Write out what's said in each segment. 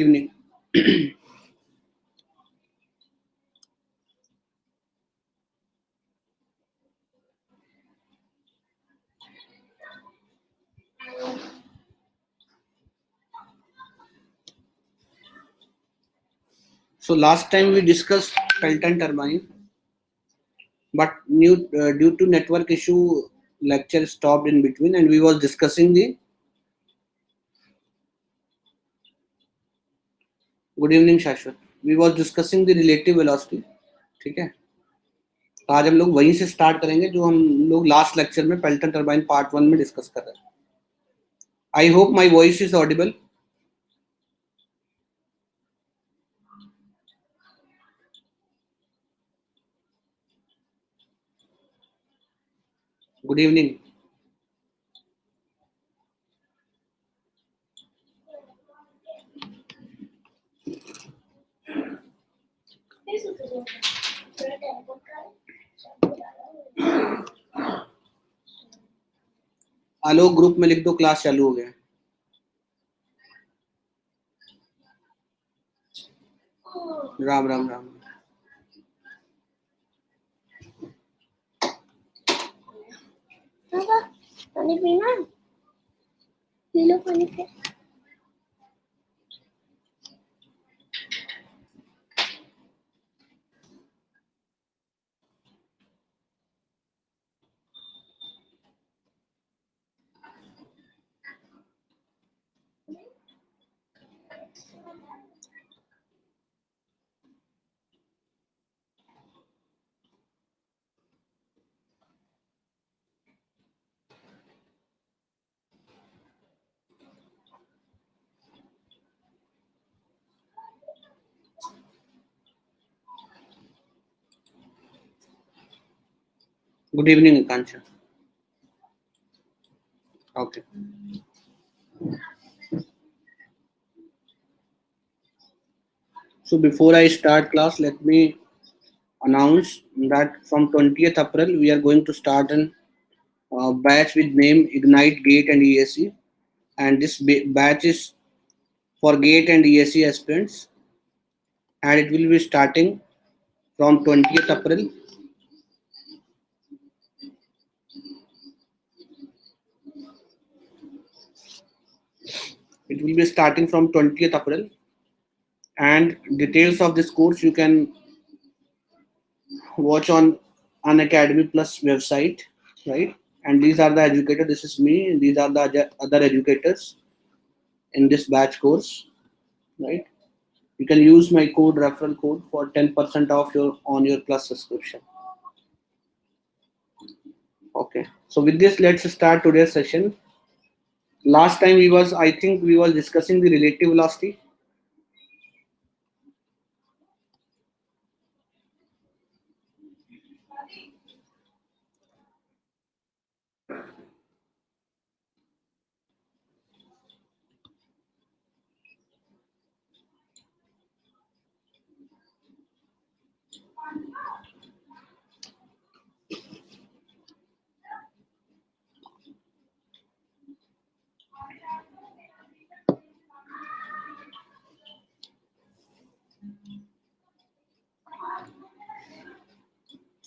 evening. So last time we discussed Pelton turbine, but due to network issue, lecture stopped in between, and we was discussing the. Good evening, Shashwat. We was discussing the relative velocity. ठीक है, तो आज हम लोग वहीं से start करेंगे जो हम लोग लास्ट लेक्चर में पेल्टन टर्बाइन पार्ट 1 में डिस्कस कर रहे हैं. I hope my voice is Audible. Good evening. Alok group में लिख दो क्लास चालू हो गया. राम राम राम. पानी पीना, पी लो पानी फिर. Good evening, Kansha. Okay. So before I start class, let me announce that from 20th April we are going to start an batch with name Ignite Gate and ESE, and this batch is for Gate and ESE aspirants, and it will be starting from 20th April. It will be starting from 20th April, and details of this course you can watch on Unacademy Plus website, right? And these are the educators. This is me. These are the other educators in this batch course, right? You can use my code, referral code, for 10% off on your plus subscription. Okay. So with this, let's start today's session. Last time I think we was discussing the relative velocity.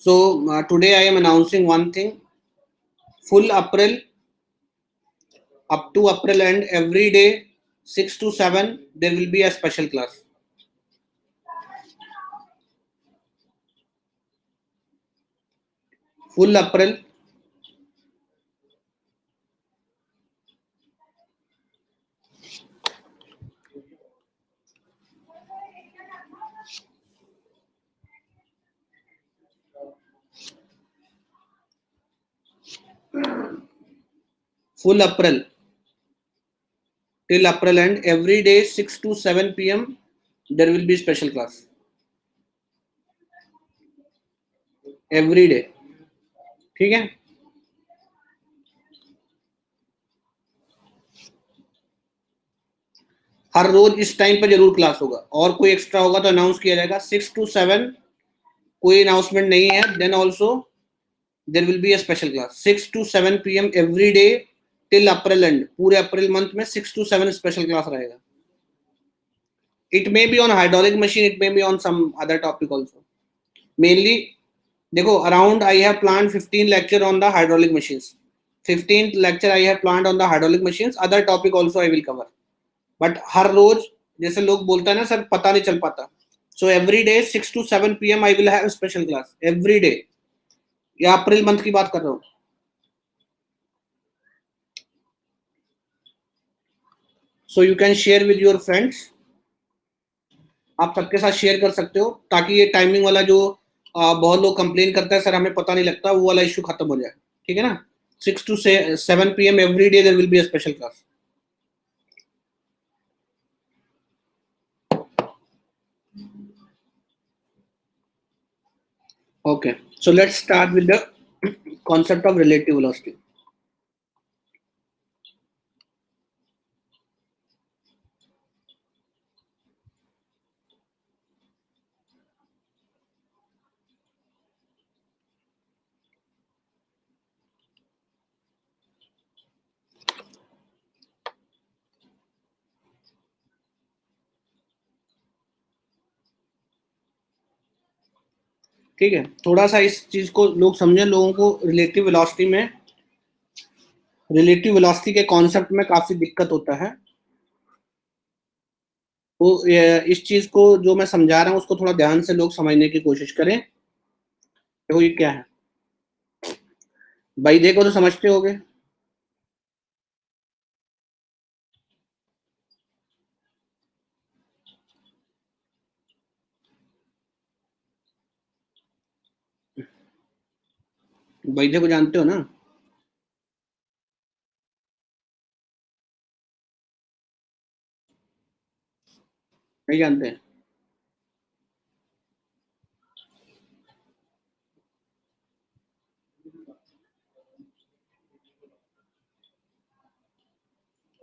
So today I am announcing one thing. Full April, up to April end, every day 6 to 7 there will be a special class. Full April. Full April till April end, every day 6 to 7 p.m. there will be special class. Every day. ठीक है. हर रोज इस time पे जरूर class होगा, और कोई extra होगा तो अनाउंस किया जाएगा. 6 to 7 कोई अनाउंसमेंट नहीं है. Then also there will be a special class 6 to 7 p.m. Every day till April end. पूरे अप्रैल मंथ में 6 to 7 स्पेशल क्लास रहेगा. It may be on hydraulic machine, it may be on some other topic also. Mainly, देखो, around I have planned 15 lecture on the hydraulic machines. 15th lecture I have planned on the hydraulic machines. Other topic also I will cover. But हर रोज जैसे लोग बोलता है ना sir पता नहीं चल पाता. So every day 6 to 7 p.m. I will have a special class every day. ये अप्रैल मंथ की बात कर रहा हूँ. So you can share with your friends. आप सबके साथ शेयर कर सकते हो ताकि ये टाइमिंग वाला जो बहुत लोग कंप्लेन करता है सर हमें पता नहीं लगता वो वाला इशू खत्म हो जाए. ठीक है ना. 6 to 7 p.m. every day there will be a special class. Okay, so let's start with the concept of relative velocity. ठीक है, थोड़ा सा इस चीज को लोग समझे. लोगों को रिलेटिव वेलोसिटी के कॉन्सेप्ट में काफी दिक्कत होता है. तो इस चीज को जो मैं समझा रहा हूँ उसको थोड़ा ध्यान से लोग समझने की कोशिश करें. देखो ये क्या है भाई, देखो तो समझते होगे. वैद्य को जानते हो ना. नहीं जानते.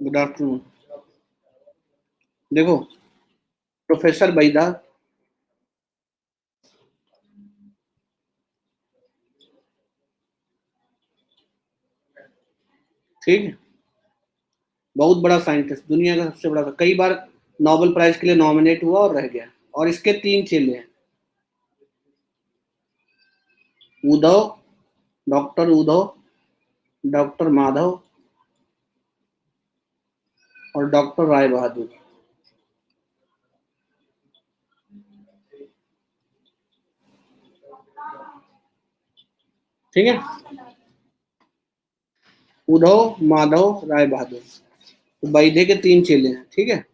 Good afternoon. देखो प्रोफेसर बैदा ठीक है, बहुत बड़ा साइंटिस्ट, दुनिया का सबसे बड़ा, कई बार नोबेल प्राइज के लिए नॉमिनेट हुआ और रह गया. और इसके 3 चेले हैं. उद्धव, डॉक्टर उद्धव, डॉक्टर माधव और डॉक्टर राय बहादुर. ठीक है, उद्धव, माधव, राय बहादुर. तो बैदे के 3 चेले हैं. ठीक है,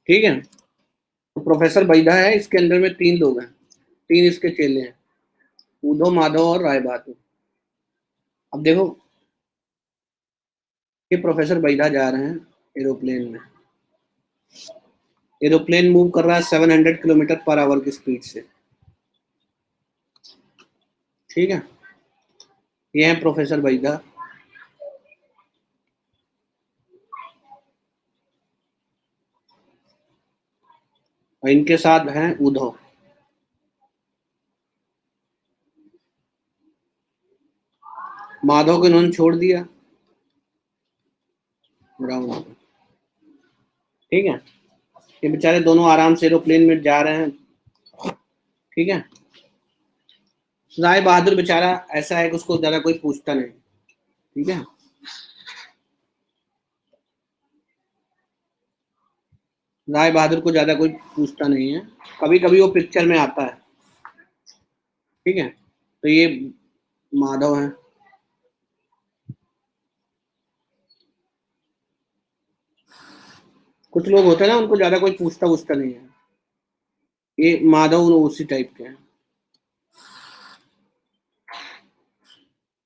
ठीक है. तो प्रोफेसर बैदा है, इसके अंदर में 3 लोग हैं, 3 इसके चेले हैं, उद्धव, माधव और राय बहादुर. अब देखो कि प्रोफेसर बैदा जा रहे हैं एरोप्लेन में. एरोप्लेन मूव कर रहा है 700 किलोमीटर पर आवर की स्पीड से. ठीक है, ये है प्रोफेसर बैदा. और इनके साथ हैं उद्धव. माधव को इन्होंने छोड़ दिया ग्राउंड पे. ठीक है, ये बेचारे दोनों आराम से एरोप्लेन में जा रहे हैं. ठीक है, राय बहादुर बेचारा ऐसा है कि उसको ज्यादा कोई पूछता नहीं. ठीक है, राय बहादुर को ज्यादा कोई पूछता नहीं है. कभी कभी वो पिक्चर में आता है. ठीक है, तो ये माधव है. कुछ लोग होते हैं ना उनको ज्यादा कोई पूछता नहीं है. ये माधव उसी टाइप के हैं.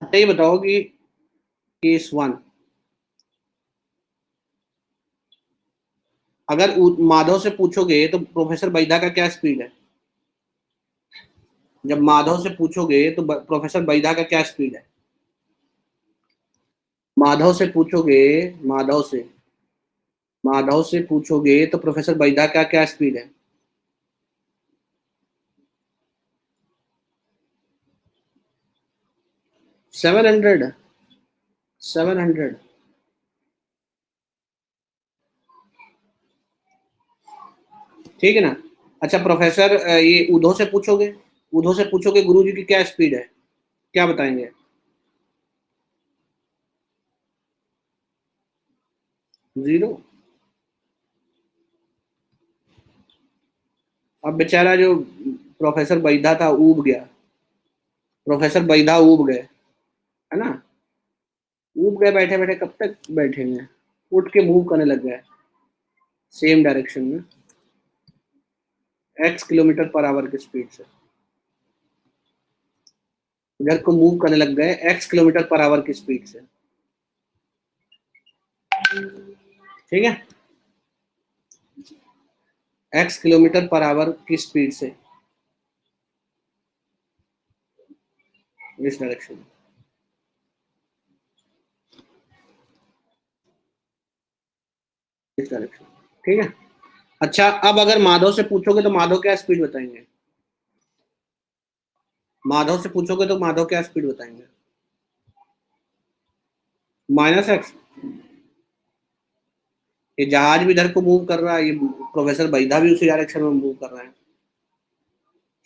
अच्छा, ये बताओ कि केस 1, अगर माधव से पूछोगे तो प्रोफेसर बैदा का क्या स्पीड है. जब माधव से पूछोगे तो प्रोफेसर बैदा का क्या स्पीड है. माधव से पूछोगे, माधव से पूछोगे तो प्रोफेसर बैदा का क्या स्पीड है. 700, 700। ठीक है ना। अच्छा प्रोफेसर, ये ऊधो से पूछोगे, ऊधो से पूछोगे गुरुजी की क्या स्पीड है, क्या बताएंगे? जीरो। अब बेचारा जो प्रोफेसर बैधा था ऊब गया, प्रोफेसर बैधा ऊब गए, है ना। ऊब गए बैठे बैठे, कब तक बैठेंगे, उठ के मूव करने लग गए सेम डायरेक्शन में, x किलोमीटर पर आवर की स्पीड से। इधर को मूव करने लग गए x किलोमीटर पर आवर की स्पीड से। ठीक है, x किलोमीटर पर आवर की स्पीड से इस डायरेक्शन में। इस डायरेक्शन। ठीक है। अच्छा अब अगर माधव से पूछोगे तो माधव क्या स्पीड बताएंगे? माधव से पूछोगे तो माधव क्या स्पीड बताएंगे? -x। ये जहाज भी इधर को मूव कर रहा है, ये प्रोफेसर बैधा भी उसी डायरेक्शन में मूव कर रहा है।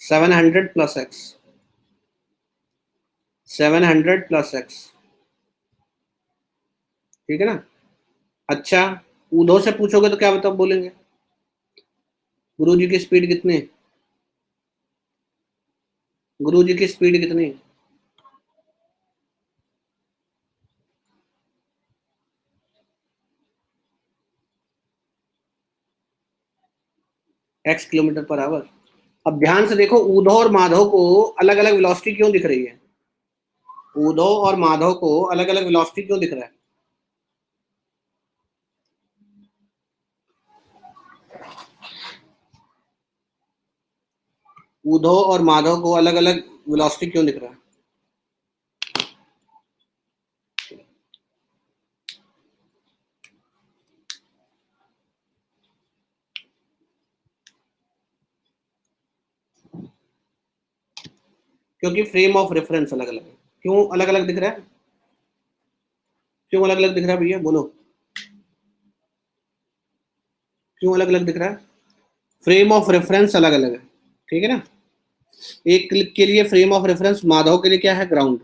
700 + x, 700 + x। ठीक है ना। अच्छा ऊधो से पूछोगे तो क्या बता बोलेंगे, गुरु जी की स्पीड कितनी, गुरु जी की स्पीड कितनी? x kilometre per hour. अब ध्यान से देखो, ऊधो और माधव को अलग अलग वेलोसिटी क्यों दिख रही है? ऊधो और माधव को अलग अलग वेलोसिटी क्यों दिख रहा है? ऊधो और माधव को अलग अलग वेलोसिटी क्यों दिख रहा है? क्योंकि फ्रेम ऑफ रेफरेंस अलग अलग है। क्यों अलग अलग दिख रहा है? क्यों अलग अलग दिख रहा है भैया, बोलो क्यों अलग अलग दिख रहा है? फ्रेम ऑफ रेफरेंस अलग अलग है। ठीक है ना। एक क्लिक के लिए फ्रेम ऑफ रेफरेंस माधव के लिए क्या है, ग्राउंड।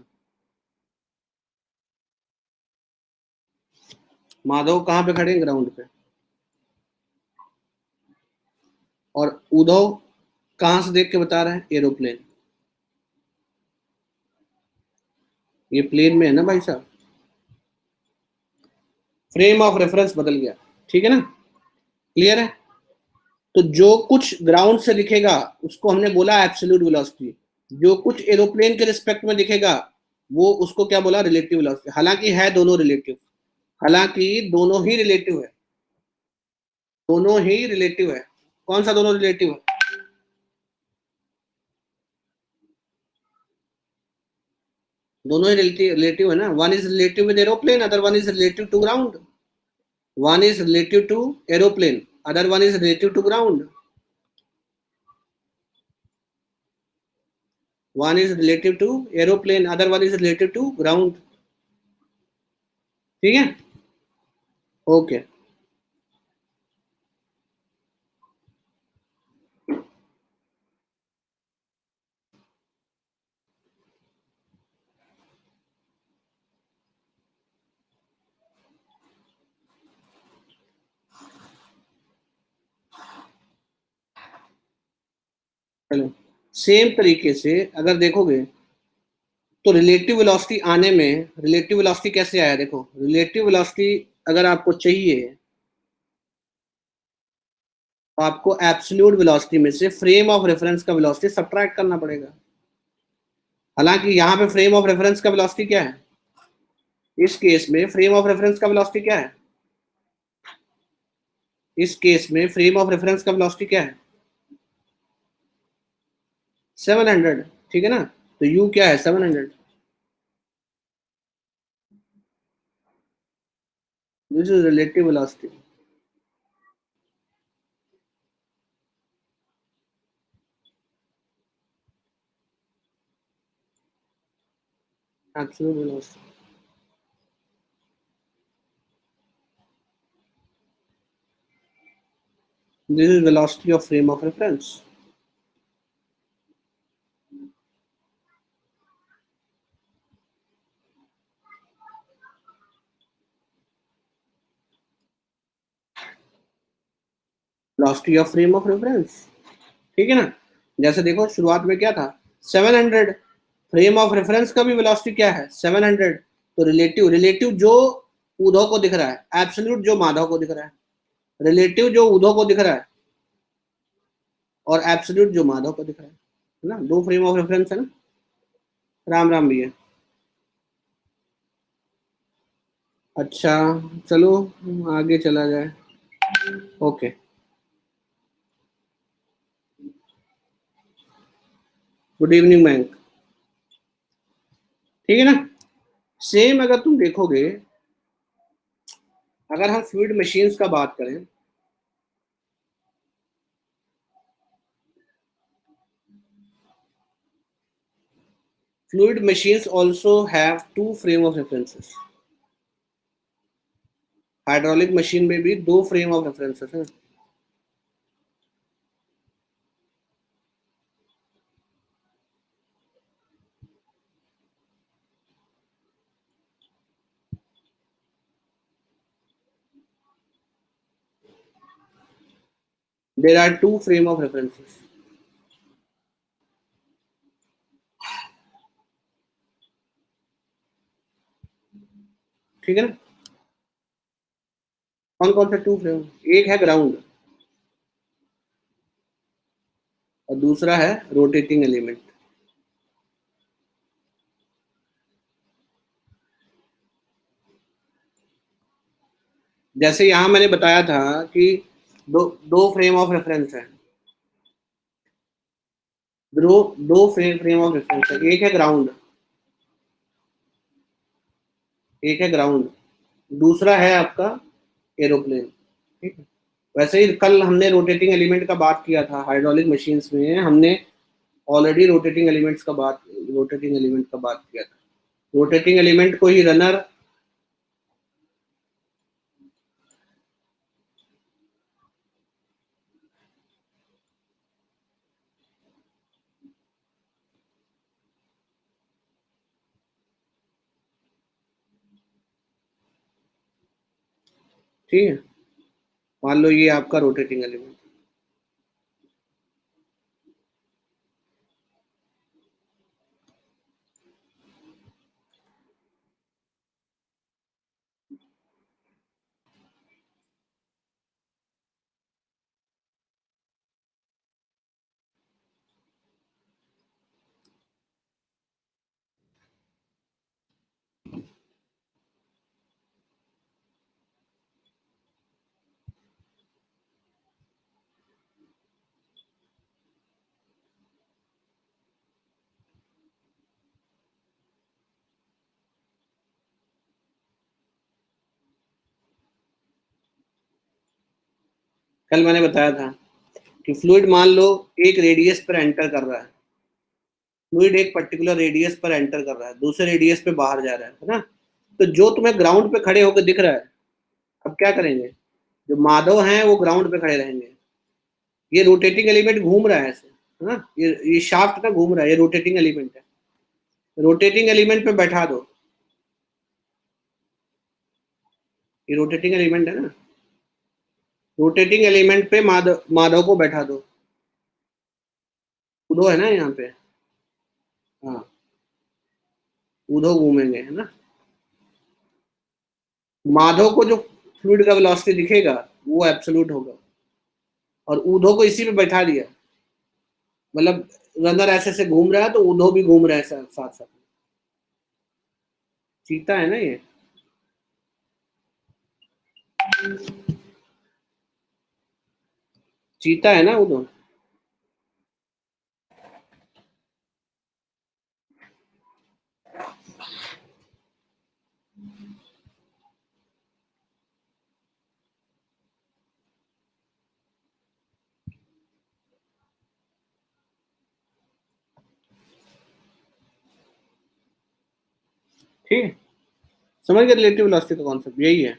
माधव कहाँ पे खड़े हैं, ग्राउंड पे। और उद्धव कहाँ से देख के बता रहे हैं, एरोप्लेन। ये प्लेन में है ना भाई साहब, फ्रेम ऑफ रेफरेंस बदल गया। ठीक है ना, क्लियर है। तो जो कुछ ग्राउंड से दिखेगा उसको हमने बोला एब्सोल्यूट वेलोसिटी, जो कुछ एरोप्लेन के रिस्पेक्ट में दिखेगा वो उसको क्या बोला, रिलेटिव वेलोसिटी। हालांकि है दोनों रिलेटिव, हालांकि दोनों ही रिलेटिव है, दोनों ही रिलेटिव है। कौन सा दोनों रिलेटिव है? दोनों ही रिलेटिव है ना। One is relative with aeroplane, other one is relative to ground. One is relative to aeroplane, other one is relative to ground. One is relative to aeroplane, other one is relative to ground. ठीक है, okay. चलो same तरीके से अगर देखोगे तो relative velocity आने में, रिलेटिव वेलोसिटी कैसे आया, देखो रिलेटिव वेलोसिटी अगर आपको चाहिए तो आपको एब्सोल्यूट वेलोसिटी में से फ्रेम ऑफ रेफरेंस का वेलोसिटी सब्ट्रैक्ट करना पड़ेगा। हालांकि यहाँ पे फ्रेम ऑफ रेफरेंस का वेलोसिटी क्या है, इस केस में फ्रेम ऑफ रेफरेंस का वेलोसिटी क्या है, इस केस में फ्रेम ऑफ रेफरेंस का वेलोसिटी क्या है, 700। ठीक है ना, तो u क्या है, 700। This is relative velocity. Absolute velocity. This is velocity of frame of reference. Velocity of frame of reference. ठीक है ना? जैसे देखो शुरुआत में क्या था 700, फ्रेम ऑफ रेफरेंस का भी वेलोसिटी क्या है 700। तो रिलेटिव रिलेटिव जो उधो को दिख रहा है, एब्सोल्यूट जो माधव को दिख रहा है, रिलेटिव जो उधो को दिख रहा है, और एब्सोल्यूट जो माधव को दिख रहा है ना? दो फ्रेम ऑफ रेफरेंस है ना। राम राम भैया। अच्छा चलो आगे चला जाए। ओके गुड इवनिंग मैंक। ठीक है ना? सेम अगर तुम देखोगे, अगर हम फ्लूइड मशीन्स का बात करें, fluid machines also have two frame of references. Hydraulic machine में भी दो फ्रेम ऑफ रेफरेंसेस हैं। There are two frame of references. ठीक है ना? कौन कौन से टू फ्रेम? एक है ग्राउंड और दूसरा है रोटेटिंग एलिमेंट। जैसे यहां मैंने बताया था कि दो दो फ्रेम ऑफ रेफरेंस है, दो फ्रेम ऑफ रेफरेंस है। एक है ग्राउंड, एक है ग्राउंड, दूसरा है आपका एरोप्लेन। ठीक है? वैसे ही कल हमने रोटेटिंग एलिमेंट का बात किया था हाइड्रोलिक मशीन्स में, हमने ऑलरेडी रोटेटिंग एलिमेंट का बात किया था। रोटेटिंग एलिमेंट को ही रनर, ठीक है, मान लो ये आपका रोटेटिंग एलिमेंट। कल मैंने बताया था कि फ्लूइड मान लो एक रेडियस पर एंटर कर रहा है, फ्लूइड एक पर्टिकुलर रेडियस पर एंटर कर रहा है, दूसरे रेडियस पे बाहर जा रहा है ना? तो जो तुम्हें ग्राउंड पे खड़े होकर दिख रहा है, अब क्या करेंगे? जो माधव हैं वो ग्राउंड पे खड़े रहेंगे। ये रोटेटिंग एलिमेंट घूम रहा है ऐसे, है ना? ये शाफ्ट ना घूम रहा है, ये रोटेटिंग एलिमेंट है। रोटेटिंग एलिमेंट पे बैठा दो, ये रोटेटिंग एलिमेंट है ना, रोटेटिंग एलिमेंट पे माधव माधव को बैठा दो। उधो है ना यहाँ पे, हाँ उधो घूमेंगे, है ना? माधव को जो फ्लूइड का वेलोसिटी दिखेगा वो एब्सोल्यूट होगा, और ऊधो को इसी पे बैठा दिया, मतलब रनर ऐसे से घूम रहा है तो ऊधो भी घूम रहा है साथ साथ। चीता है ना ये। चीता है ना ऊधो। ठीक है, समझ गए रिलेटिव वेलोसिटी का कॉन्सेप्ट यही है।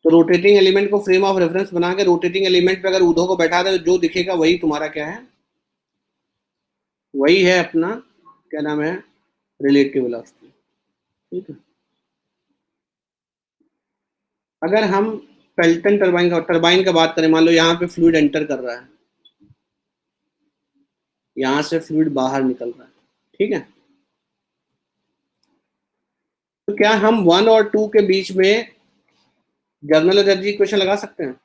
तो रोटेटिंग एलिमेंट को फ्रेम ऑफ रेफरेंस बना के रोटेटिंग एलिमेंट पे अगर ऊर्ध्व को बैठा दे तो जो दिखेगा वही तुम्हारा क्या है, वही है अपना क्या नाम है, रिलेटिव वेलोसिटी। ठीक है, अगर हम पेल्टन टरबाइन का बात करें, मान लो यहाँ पे फ्लूइड एंटर कर रहा है, यहाँ से फ्लूइड बाहर निकल रहा है, ठीक है, तो क्या हम 1 और 2 के बीच में जर्नल एनर्जी इक्वेशन लगा सकते हैं?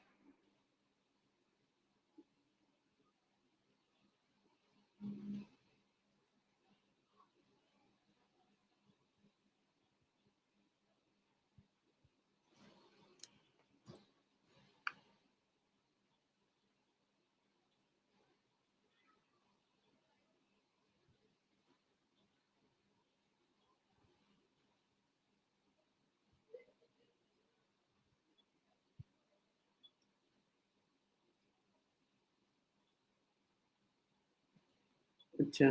अच्छा,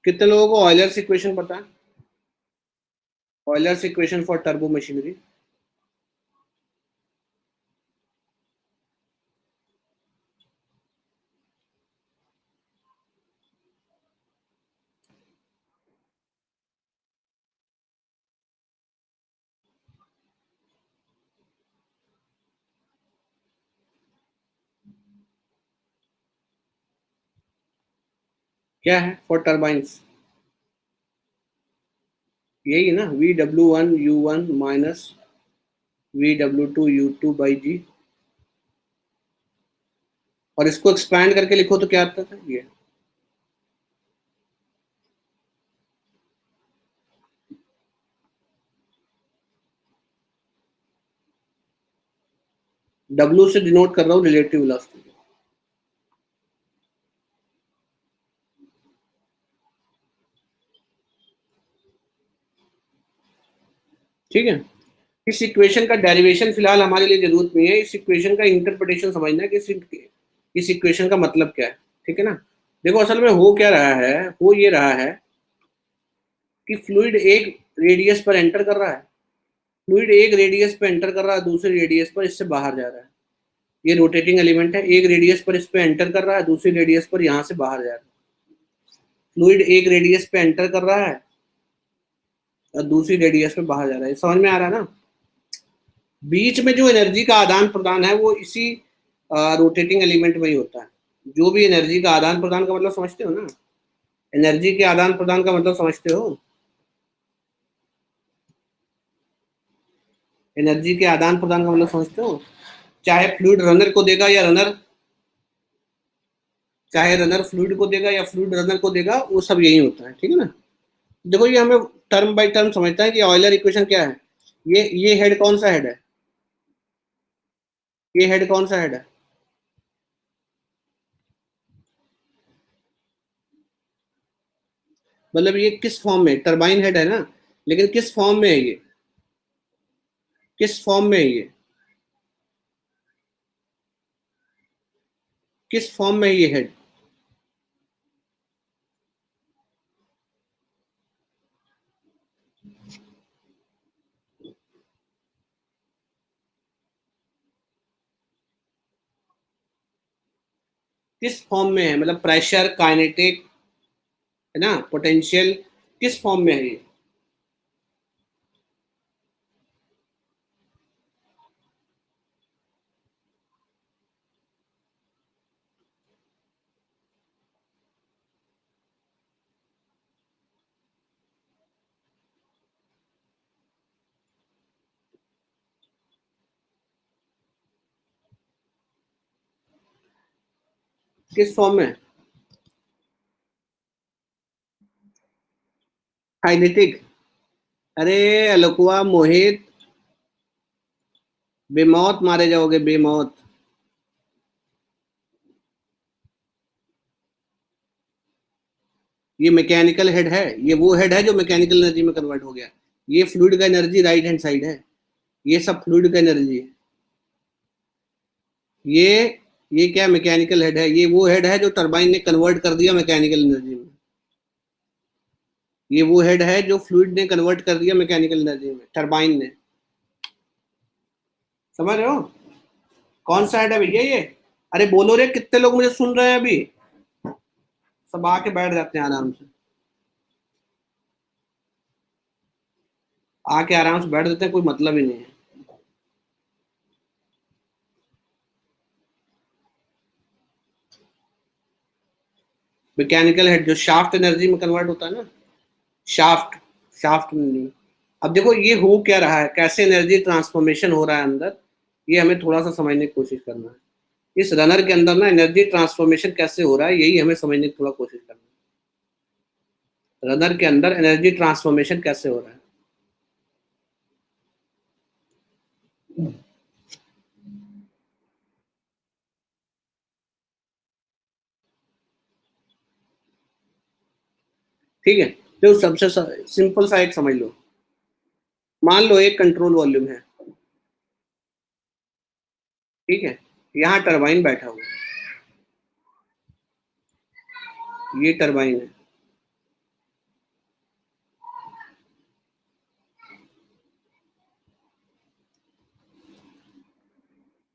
कितने लोगों को ऑयलर्स इक्वेशन पता है? Euler's equation for turbo machinery. क्या है फॉर टर्बाइंस? यही है ना, VW1 U1 minus VW2 U2/G। और इसको एक्सपैंड करके लिखो तो क्या आता था ये, W से डिनोट कर रहा हूँ रिलेटिव वेलोसिटी। ठीक है, इस इक्वेशन का डेरिवेशन फिलहाल हमारे लिए जरूरत नहीं है, इस इक्वेशन का इंटरप्रिटेशन समझना है कि इस इक्वेशन का मतलब क्या है। ठीक है ना, देखो असल में हो क्या रहा है, हो ये रहा है कि फ्लूइड एक रेडियस पर एंटर कर रहा है, फ्लूइड एक रेडियस पर एंटर कर रहा है, दूसरे रेडियस पर इससे बाहर जा रहा है। ये रोटेटिंग एलिमेंट है, एक रेडियस पर इस पे एंटर कर रहा है, दूसरी रेडियस पर यहाँ से बाहर जा रहा है। फ्लूइड एक रेडियस पे एंटर कर रहा है और दूसरी रेडियस पे बाहर जा रहा है, समझ में आ रहा है ना? बीच में जो एनर्जी का आदान प्रदान है वो इसी रोटेटिंग एलिमेंट में ही होता है। जो भी एनर्जी का आदान प्रदान का मतलब समझते हो ना, एनर्जी के आदान प्रदान का मतलब समझते हो, एनर्जी के आदान प्रदान का मतलब समझते हो, चाहे फ्लूइड रनर को देगा या रनर, चाहे रनर फ्लूइड को देगा या फ्लूइड रनर को देगा, वो सब यही होता है। ठीक है ना, देखो ये हमें टर्म बाय टर्म समझता है कि ऑयलर इक्वेशन क्या है। ये हेड कौन सा हेड है, ये हेड कौन सा हेड है, मतलब ये किस फॉर्म में, टरबाइन हेड है ना, लेकिन किस फॉर्म में है ये, किस फॉर्म में है ये, किस फॉर्म में है ये हेड, किस फॉर्म में है, मतलब प्रेशर, काइनेटिक, है ना, पोटेंशियल, किस फॉर्म में है ये? किस फॉर्म में है? काइनेटिक? अरे अलकुआ मोहित, बेमौत मारे जाओगे बेमौत। ये मैकेनिकल हेड है, ये वो हेड है जो मैकेनिकल एनर्जी में कन्वर्ट हो गया। ये फ्लूइड का एनर्जी राइट हैंड साइड है, ये सब फ्लूइड का एनर्जी है। ये ये क्या मैकेनिकल हेड है? ये वो हेड है जो टरबाइन ने कन्वर्ट कर दिया मैकेनिकल एनर्जी में। ये वो हेड है जो फ्लूइड ने कन्वर्ट कर दिया मैकेनिकल एनर्जी में, टरबाइन ने। समझ रहे हो? कौन सा हेड है भैया ये? अरे बोलो रे, कितने लोग मुझे सुन रहे हैं अभी? सब आके बैठ जाते हैं आराम से, आके आराम से बैठ जाते हैं, कोई मतलब ही नहीं है। मैकेनिकल हेड जो शाफ्ट एनर्जी में कन्वर्ट होता है ना, शाफ्ट शाफ्ट नहीं। अब देखो ये हो क्या रहा है, कैसे एनर्जी ट्रांसफॉर्मेशन हो रहा है अंदर, ये हमें थोड़ा सा समझने की कोशिश करना है। इस रनर के अंदर ना एनर्जी ट्रांसफॉर्मेशन कैसे हो रहा है, यही हमें समझने की थोड़ा कोशिश करना है। रनर के अंदर एनर्जी ट्रांसफॉर्मेशन कैसे हो रहा है। ठीक है, तो सबसे सिंपल सा एक समझ लो। मान लो एक कंट्रोल वॉल्यूम है, ठीक है, यहाँ टरबाइन बैठा हुआ है, ये टरबाइन है,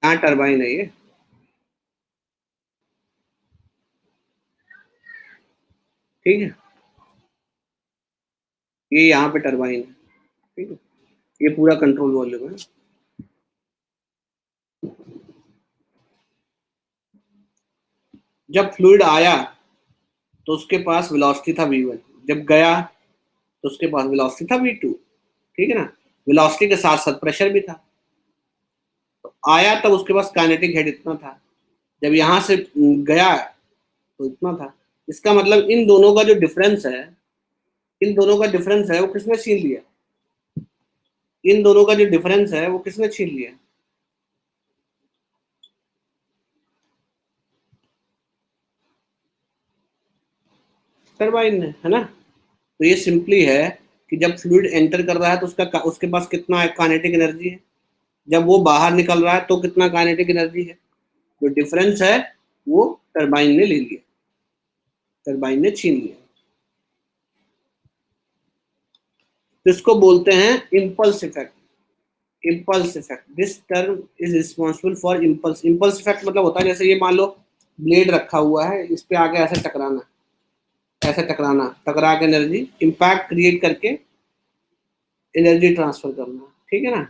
यहाँ टरबाइन है ये, ठीक है, ये यहाँ पे टरबाइन है, ठीक है, ये पूरा कंट्रोल वॉल्यूम है। जब फ्लूइड आया तो उसके पास वेलोसिटी था v1, जब गया तो उसके पास वेलोसिटी था v2, ठीक है ना। वेलोसिटी के साथ साथ प्रेशर भी था। तो आया तब उसके पास काइनेटिक हेड इतना था, जब यहाँ से गया तो इतना था। इसका मतलब इन दोनों का जो डिफरेंस है, इन दोनों का डिफरेंस है वो किसने छीन लिया? इन दोनों का जो डिफरेंस है वो किसने छीन लिया? टरबाइन ने, है ना। तो ये सिंपली है कि जब फ्लूइड एंटर कर रहा है तो उसका उसके पास कितना काइनेटिक एनर्जी है, जब वो बाहर निकल रहा है तो कितना काइनेटिक एनर्जी है। जो डिफरेंस है वो टरबाइन ने ले लिया, टरबाइन ने छीन लिया। तो इसको बोलते हैं impulse effect. Impulse effect, this term is responsible for impulse. Impulse effect मतलब होता है जैसे ये मान लो ब्लेड रखा हुआ है, इस पे आगे ऐसे टकराना, ऐसे टकराना, टकरा के एनर्जी इम्पैक्ट क्रिएट करके एनर्जी ट्रांसफर करना, ठीक है ना।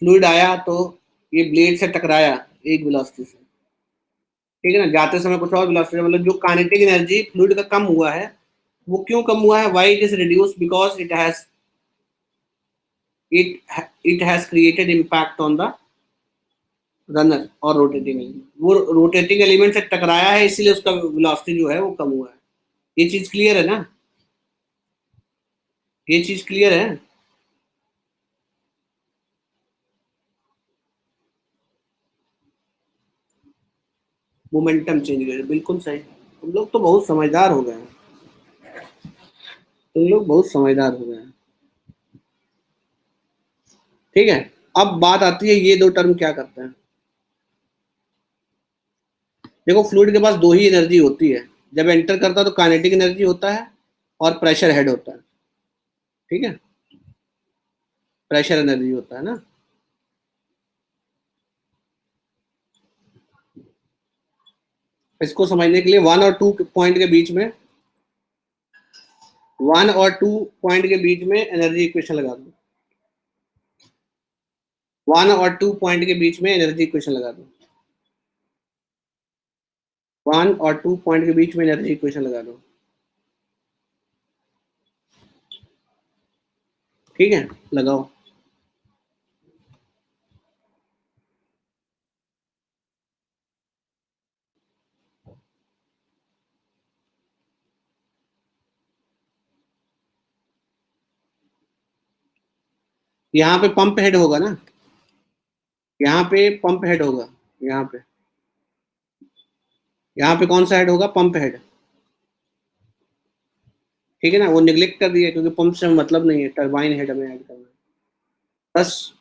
फ्लूइड आया तो ये ब्लेड से टकराया एक वेलोसिटी से, ठीक है ना, जाते समय कुछ और वेलोसिटी, मतलब जो काइनेटिक एनर्जी फ्लूइड का कम हुआ है, वो क्यों कम हुआ है? Why it is reduce? Because it has created impact on the runner और रोटेटिंग एलिमेंट। वो रोटेटिंग एलिमेंट से टकराया है, इसीलिए उसका वेलोसिटी जो है वो कम हुआ है। ये चीज क्लियर है ना? ये चीज क्लियर है? मोमेंटम चेंज कर, बिल्कुल सही। तुम लोग तो बहुत समझदार हो गए हैं, तुम लोग बहुत समझदार हो गए हैं, ठीक है। अब बात आती है ये दो टर्म क्या करते हैं। देखो फ्लूइड के पास दो ही एनर्जी होती है, जब एंटर करता है तो काइनेटिक एनर्जी होता है और प्रेशर हेड होता है, ठीक है, प्रेशर एनर्जी होता है ना। इसको समझने के लिए वन और टू पॉइंट के बीच में, वन और टू पॉइंट के बीच में एनर्जी इक्वेशन लगा दो। वन और टू पॉइंट के बीच में एनर्जी इक्वेशन लगा दो। वन और टू पॉइंट के बीच में एनर्जी इक्वेशन लगा दो, ठीक है, लगाओ। यहाँ पे पंप हेड होगा ना, यहाँ पे पंप हेड होगा, यहाँ पे, यहाँ पे कौन सा हेड होगा? पंप हेड, ठीक है ना। वो निग्लेक्ट कर दिया क्योंकि पंप से मतलब नहीं है, टरबाइन हेड हमें ऐड करना है बस।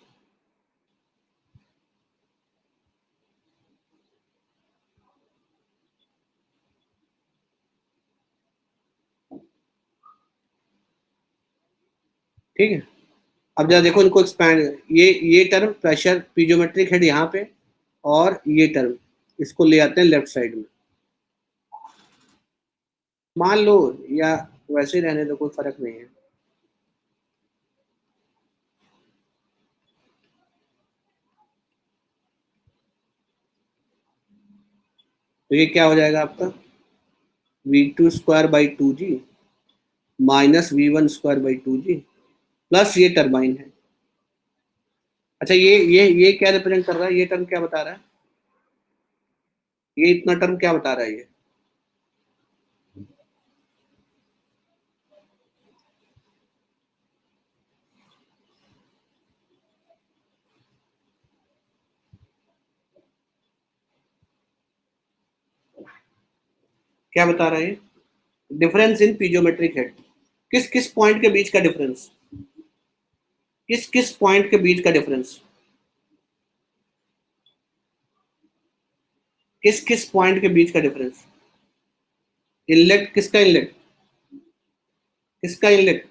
ठीक है, अब जरा देखो इनको एक्सपैंड, ये टर्म प्रेशर पीजोमेट्रिक हेड यहाँ पे, और ये टर्म इसको ले आते हैं लेफ्ट साइड में, मान लो, या वैसे ही रहने दो, कोई फर्क नहीं है। तो ये क्या हो जाएगा आपका, V2 square by 2G minus V1 square by 2G plus ये टर्बाइन है। अच्छा, ये क्या रिप्रेजेंट कर रहा है, ये टर्म क्या बता रहा है, ये इतना टर्म क्या बता रहा है, ये क्या बता रहा है, ये डिफरेंस इन पीजोमेट्रिक हेड, किस किस पॉइंट के बीच का डिफरेंस, किस किस पॉइंट के बीच का डिफरेंस, किस किस पॉइंट के बीच का डिफरेंस, इनलेट किसका, इनलेट किसका, इनलेट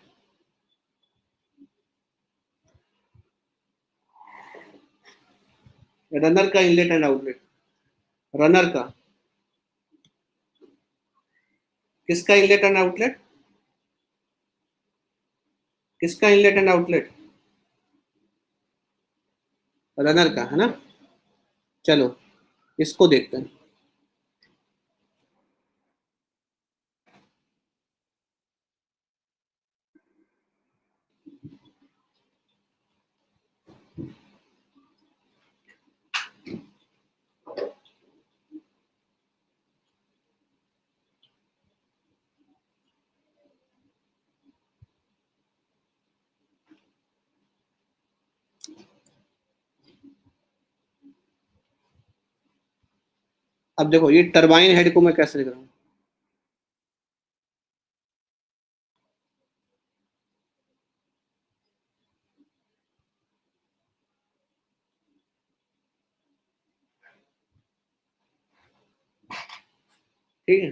रनर का, इनलेट एंड आउटलेट, रनर का, किसका इनलेट एंड आउटलेट, किसका इनलेट एंड आउटलेट, रनर का है ना। चलो इसको देखते हैं। अब देखो ये टरबाइन हेड को मैं कैसे लिख रहा हूँ, ठीक है।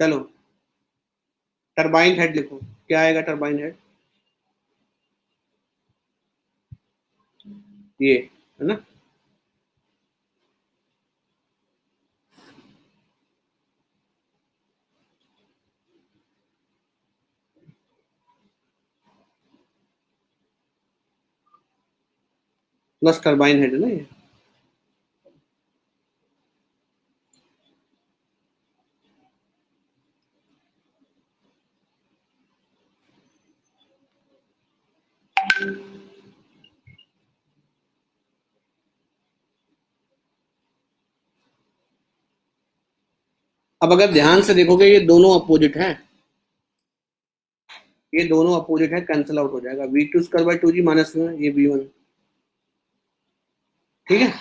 चलो टरबाइन हेड लिखो, क्या आएगा टरबाइन हेड, ये है ना, प्लस टरबाइन हेड है ना ये। अब अगर ध्यान से देखोगे ये दोनों अपोजिट हैं, ये दोनों अपोजिट है, कैंसिल आउट हो जाएगा, V2 square by 2G minus में ये V1, ठीक है।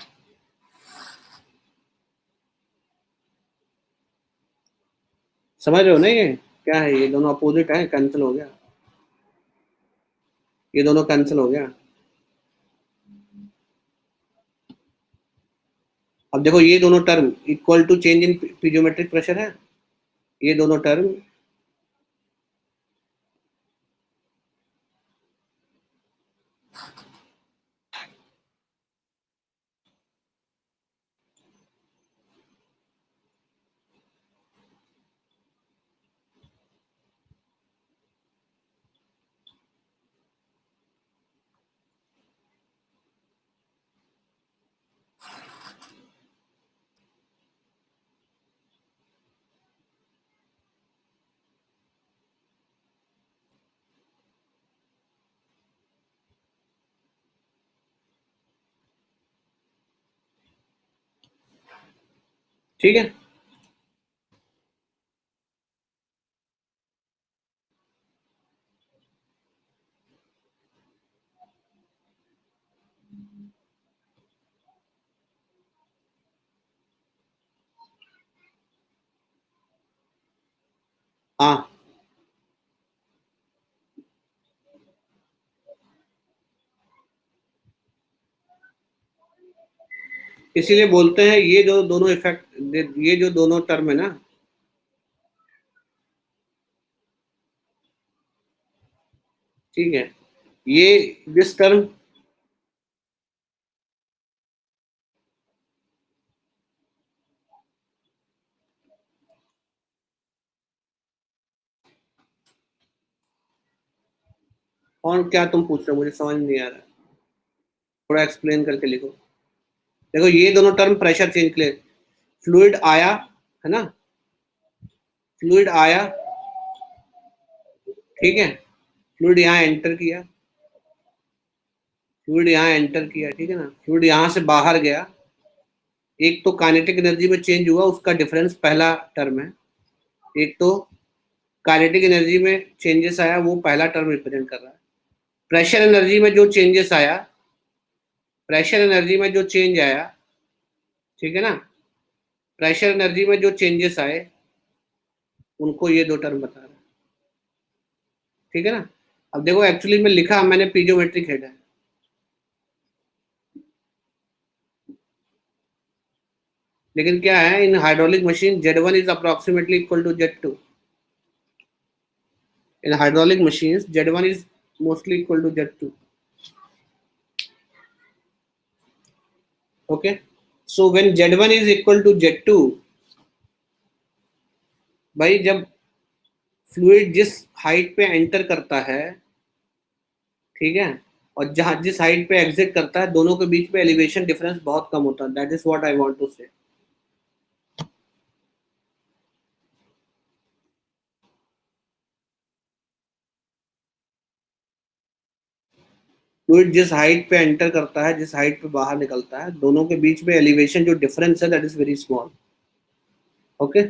समझ रहे हो ना, ये क्या है, ये दोनों अपोजिट है, कैंसिल हो गया, ये दोनों कैंसिल हो गया। अब देखो ये दोनों term equal to change in piezometric pressure है, ये दोनों टर्म, ठीक है। हाँ, इसीलिए बोलते हैं ये जो दोनों इफेक्ट, ये जो दोनों टर्म है ना, ठीक है, ये दिस टर्म और क्या तुम पूछ रहे हो, मुझे समझ नहीं आ रहा है, थोड़ा एक्सप्लेन करके लिखो। देखो ये दोनों टर्म प्रेशर चेंज के लिए, फ्लूइड आया है ना, फ्लूइड आया, ठीक है, फ्लूइड यहाँ एंटर किया, फ्लूइड यहाँ एंटर किया, ठीक है ना, फ्लूइड यहाँ से बाहर गया, एक तो काइनेटिक एनर्जी में चेंज हुआ, उसका डिफरेंस पहला टर्म है, एक तो काइनेटिक एनर्जी में चेंजेस आया, वो पहला टर्म रिप्रेजेंट कर रहा है। प्रेशर एनर्जी में जो चेंजेस आया, प्रेशर एनर्जी में जो चेंज आया, ठीक है ना, प्रेशर एनर्जी में जो चेंजेस आए उनको ये दो टर्म बता रहा है, ठीक है ना। अब देखो एक्चुअली में लिखा मैंने पीजोमेट्रिक हेड है, लेकिन क्या है, in hydraulic machine Z1 is approximately equal to Z2, in hydraulic machines Z1 is mostly equal to Z2. Okay, so when Z1 is equal to Z2, भाई जब फ्लूइड जिस हाइट पे एंटर करता है, ठीक है, और जहां जिस हाइट पे एग्जिट करता है, दोनों के बीच में एलिवेशन डिफरेंस बहुत कम होता है, that is what I want to say. Fluid जिस हाइट पे एंटर करता है, जिस हाइट पे बाहर निकलता है, दोनों के बीच में एलिवेशन जो डिफरेंस है that is very small. Okay,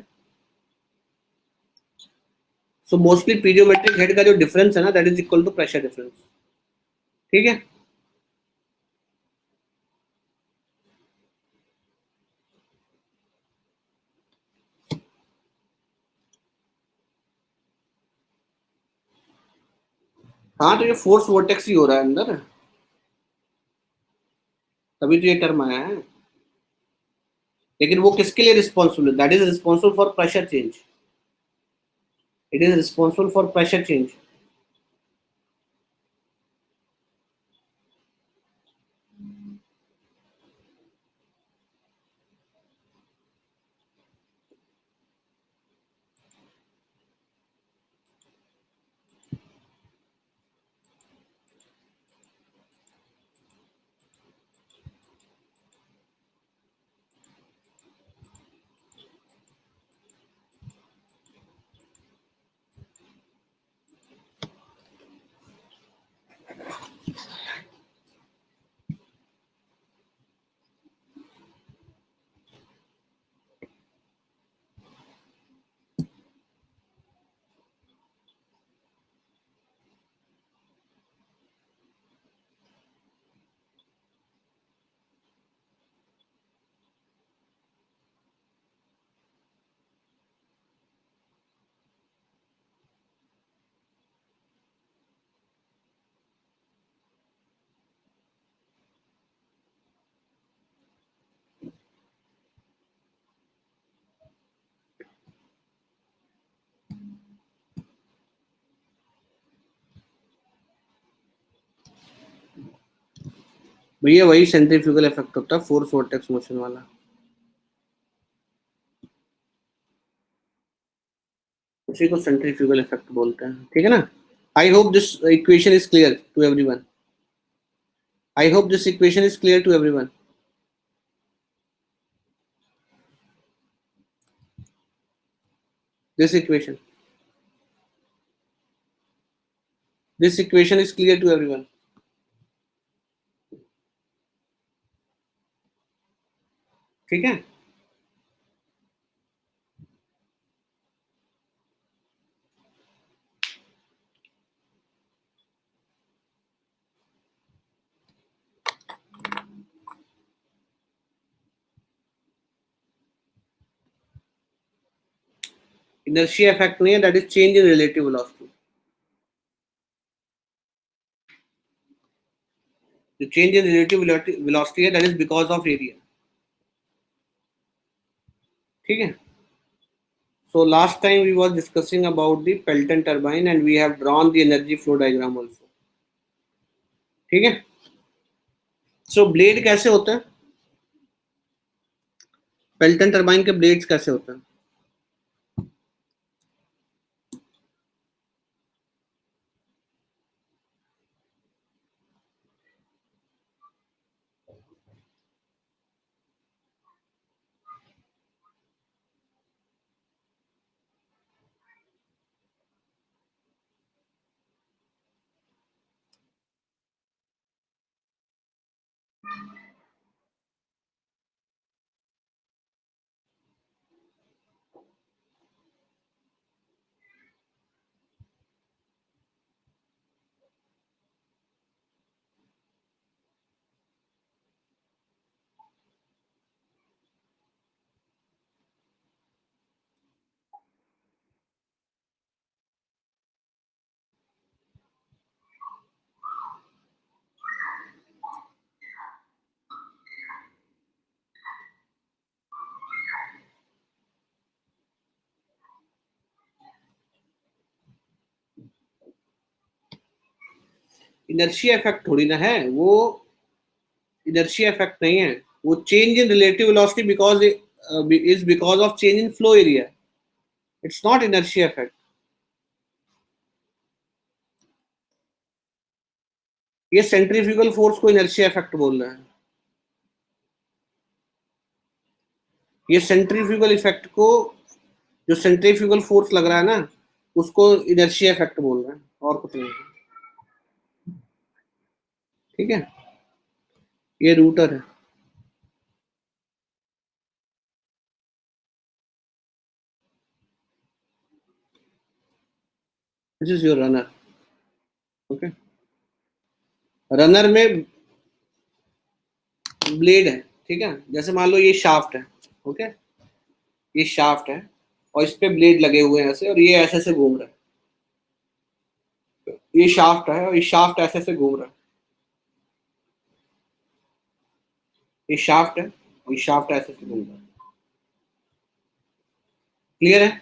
so mostly piezometric head का जो डिफरेंस है ना, that is equal to pressure difference, ठीक है। हाँ, तो ये फोर्स वोर्टेक्स ही हो रहा है अंदर, तभी तो ये टर्म आया है। लेकिन वो किसके लिए रिस्पॉन्सिबल है, that is responsible for pressure change, it is responsible for pressure change. भैया वही सेंट्रीफ्यूगल इफेक्ट होता है, फोर्स वोर्टेक्स मोशन वाला, उसी को सेंट्रीफ्यूगल इफेक्ट बोलते हैं, ठीक है ना। I hope this equation is clear to everyone, I hope this equation is clear to everyone. This equation, this equation is clear to everyone. ठीक है, इनर्शिया इफेक्ट नहीं है, that is change in relative velocity, जो change in relative velocity है that is because of area, ठीक है। So last time we was discussing about the Pelton turbine and we have drawn the energy flow diagram also. ठीक है। सो blade कैसे होते हैं, Pelton turbine के blades कैसे होते हैं? इनर्शिया इफेक्ट थोड़ी ना है वो, इनर्शिया इफेक्ट नहीं है वो, change in relative velocity because is because of change in flow area, it's not inertia effect. ये सेंट्रीफ्यूगल फोर्स को इनर्शिया इफेक्ट बोल रहे हैं, ये सेंट्रीफ्यूगल इफेक्ट को, जो सेंट्रीफ्यूगल फोर्स लग रहा है ना, उसको इनर्शिया इफेक्ट बोल रहे हैं, और कुछ नहीं। ठीक है, ये रूटर है, this is your runner. Okay, runner में ब्लेड है, ठीक है, जैसे मान लो ये शाफ्ट है, ओके, ये शाफ्ट है और इस पे ब्लेड लगे हुए हैं ऐसे, और ये ऐसे ऐसे घूम रहा है, ये शाफ्ट है और ये शाफ्ट ऐसे ऐसे घूम रहा है, ये शाफ्ट है और ये शाफ्ट ऐसे ऐसे घूम रहा है। क्लियर है?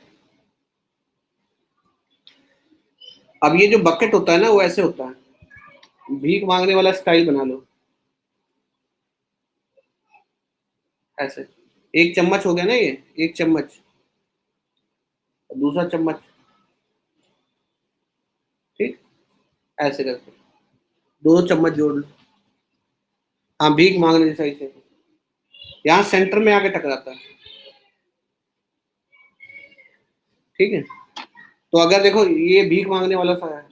अब ये जो बकेट होता है ना, वो ऐसे होता है, भीख मांगने वाला स्टाइल बना लो, ऐसे। एक चम्मच हो गया ना ये, एक चम्मच, दूसरा चम्मच, ठीक, ऐसे करके दोनों चम्मच जोड़ लो। हाँ, भीख मांगने जैसा ऐसे, यहाँ सेंटर में आके टकराता है। ठीक है, तो अगर देखो ये भीख मांगने वाला सा है,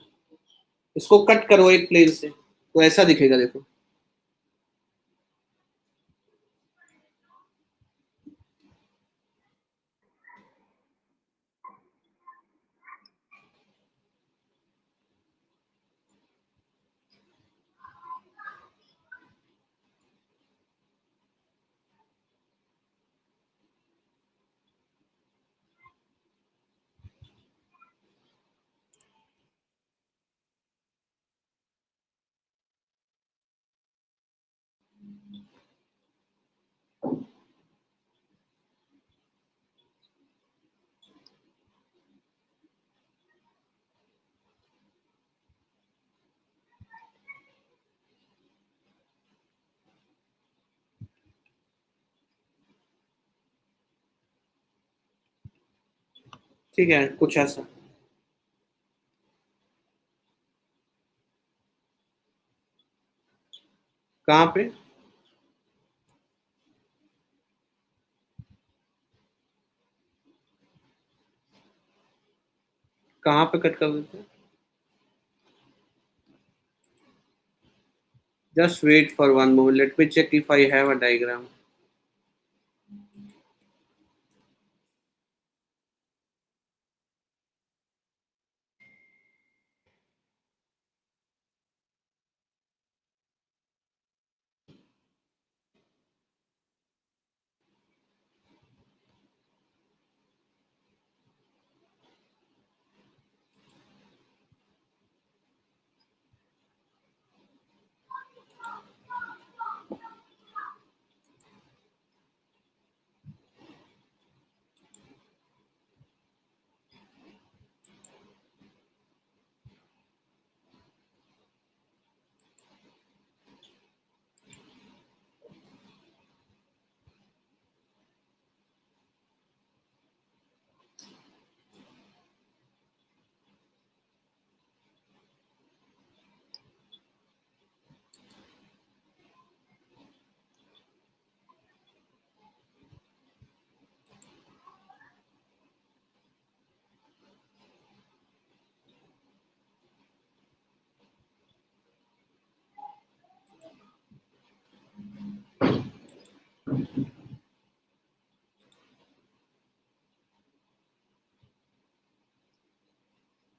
इसको कट करो एक प्लेन से, तो ऐसा दिखेगा, देखो। ठीक है, कुछ ऐसा। कहाँ पे? कहाँ पे कट कर देते हैं? Just wait for one moment, let me check if I have a diagram.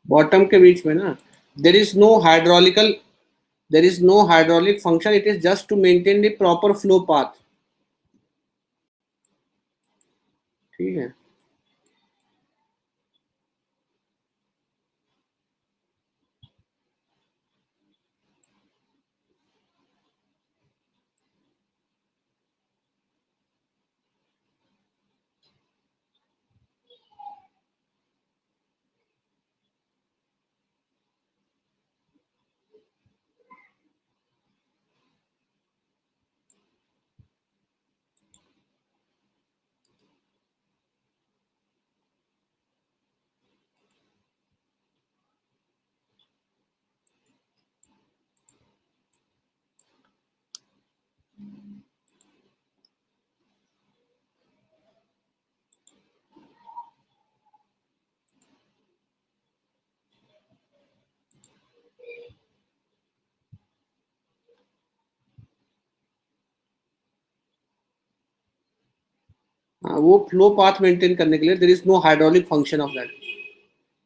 Bottom के बीच में ना, there is no hydraulical, there is no hydraulic function, it is just to maintain the proper flow path. ठीक है, हाँ, वो flow path maintain करने के लिए there is no hydraulic function of that,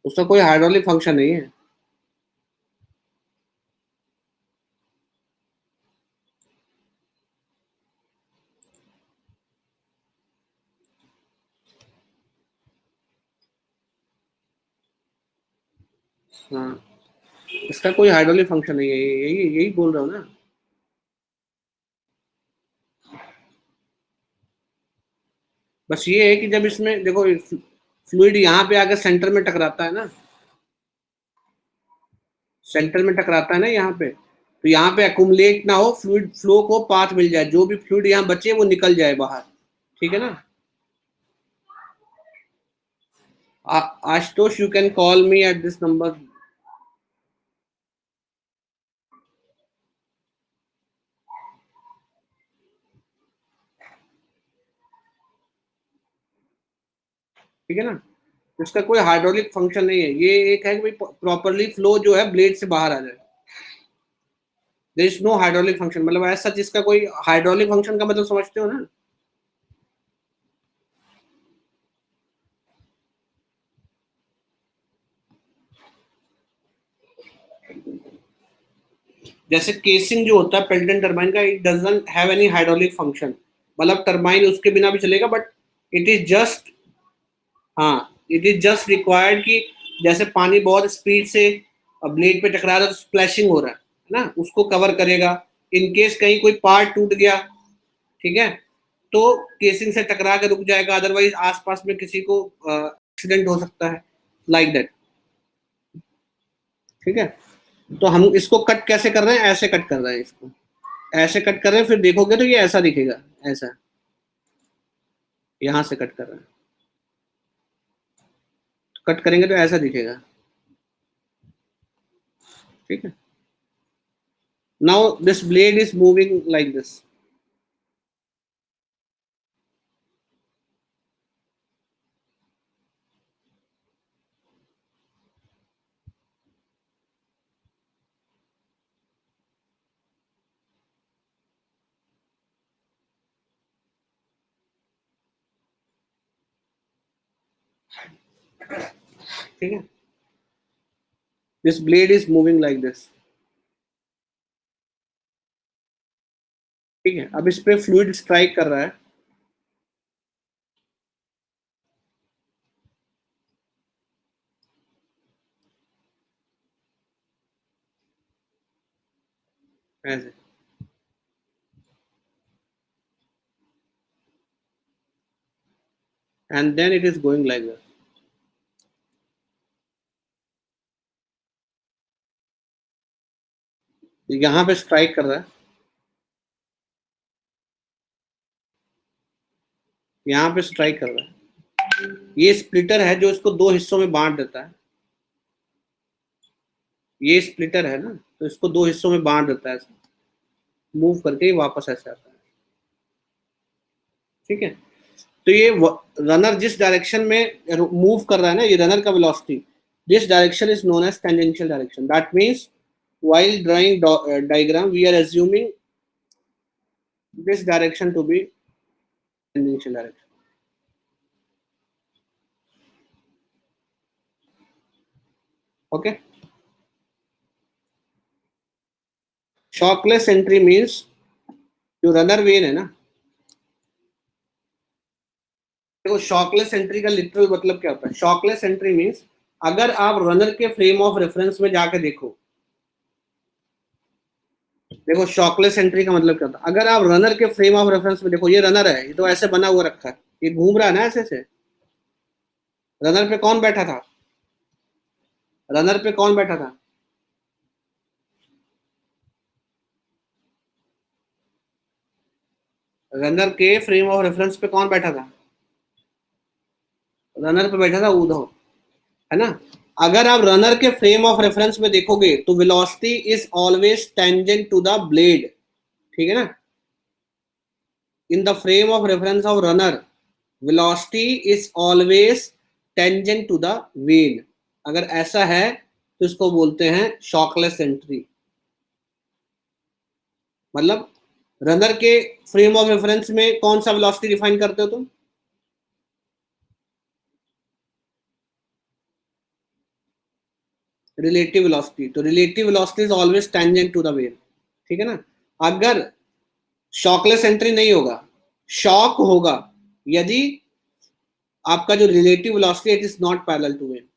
उसका कोई हाइड्रोलिक फंक्शन नहीं है। हाँ, इसका कोई हाइड्रोलिक फंक्शन नहीं है, यही यही बोल रहा हूँ ना। बस ये है कि जब इसमें देखो फ्लूइड यहाँ पे आकर सेंटर में टकराता है ना, सेंटर में टकराता है ना यहाँ पे, तो यहाँ पे अकुमुलेट ना हो, फ्लूइड फ्लो को पाथ मिल जाए, जो भी फ्लूइड यहाँ बचे वो निकल जाए बाहर। ठीक है ना। Ashutosh, you can call me at this number. ठीक है ना, तो इसका कोई हाइड्रोलिक फंक्शन नहीं है, ये एक है कि भाई प्रॉपरली फ्लो जो है ब्लेड से बाहर आ जाए। There is no hydraulic function, मतलब ऐसा जिसका कोई हाइड्रोलिक फंक्शन का मतलब समझते हो ना। जैसे केसिंग जो होता है पेल्टन टरबाइन का, it doesn't have any hydraulic function, मतलब टरबाइन उसके बिना भी चलेगा, बट इट इज जस्ट, हाँ, इट इज जस्ट रिक्वायर्ड कि जैसे पानी बहुत स्पीड से ब्लेड पे टकरा रहा है तो स्प्लैशिंग हो रहा है ना, उसको कवर करेगा। इन केस कहीं कोई पार्ट टूट गया, ठीक है, तो केसिंग से टकरा के रुक जाएगा, अदरवाइज आसपास में किसी को एक्सीडेंट हो सकता है, लाइक दैट। ठीक है, तो हम इसको कट कैसे कर रहे हैं, ऐसे कट कर रहे हैं इसको, ऐसे कट कर रहे हैं, फिर देखोगे तो ये ऐसा दिखेगा, ऐसा, यहां से कट कर रहे हैं, कट करेंगे तो ऐसा दिखेगा। ठीक है, now this blade is moving like this. ठीक है, this blade is moving like this. ठीक है, अब इस पे फ्लूइड स्ट्राइक कर रहा है, ऐसे, and then it is going like this. यहाँ पे स्ट्राइक कर रहा है, यहाँ पे स्ट्राइक कर रहा है, ये स्प्लिटर है जो इसको दो हिस्सों में बांट देता है, ये स्प्लिटर है ना, तो इसको दो हिस्सों में बांट देता है, मूव करके वापस ऐसे आता है। ठीक है, तो ये रनर जिस डायरेक्शन में मूव कर रहा है ना, ये रनर का velocity, this direction is known as tangential direction, that means while drawing diagram we are assuming this direction to be tangential direction। Okay. Shockless entry means जो रनर वेन है ना, देखो शॉकलेस एंट्री का लिटरल मतलब क्या होता है. शॉकलेस एंट्री मीन्स अगर आप रनर के फ्रेम ऑफ रेफरेंस में जाके देखो, देखो शॉकलेस एंट्री का मतलब क्या होता है. अगर आप रनर के फ्रेम ऑफ रेफरेंस में देखो, ये रनर है, ये तो ऐसे बना हुआ रखा है, ये घूम रहा है ना ऐसे से. रनर पे कौन बैठा था? रनर पे कौन बैठा था? रनर के फ्रेम ऑफ रेफरेंस पे कौन बैठा था? रनर पे बैठा था उद्धव, है ना. अगर आप रनर के फ्रेम ऑफ रेफरेंस में देखोगे तो velocity is always tangent to the blade. ठीक है ना. In the frame of reference of runner velocity is always tangent to the vane. अगर ऐसा है तो इसको बोलते हैं शॉकलेस एंट्री. मतलब रनर के फ्रेम ऑफ रेफरेंस में कौन सा वेलोसिटी डिफाइन करते हो तुम? Relative velocity. तो relative velocity is always tangent to the vane. ठीक है ना. अगर शॉकलेस एंट्री नहीं होगा, शॉक होगा यदि आपका जो relative velocity it is not parallel to vane.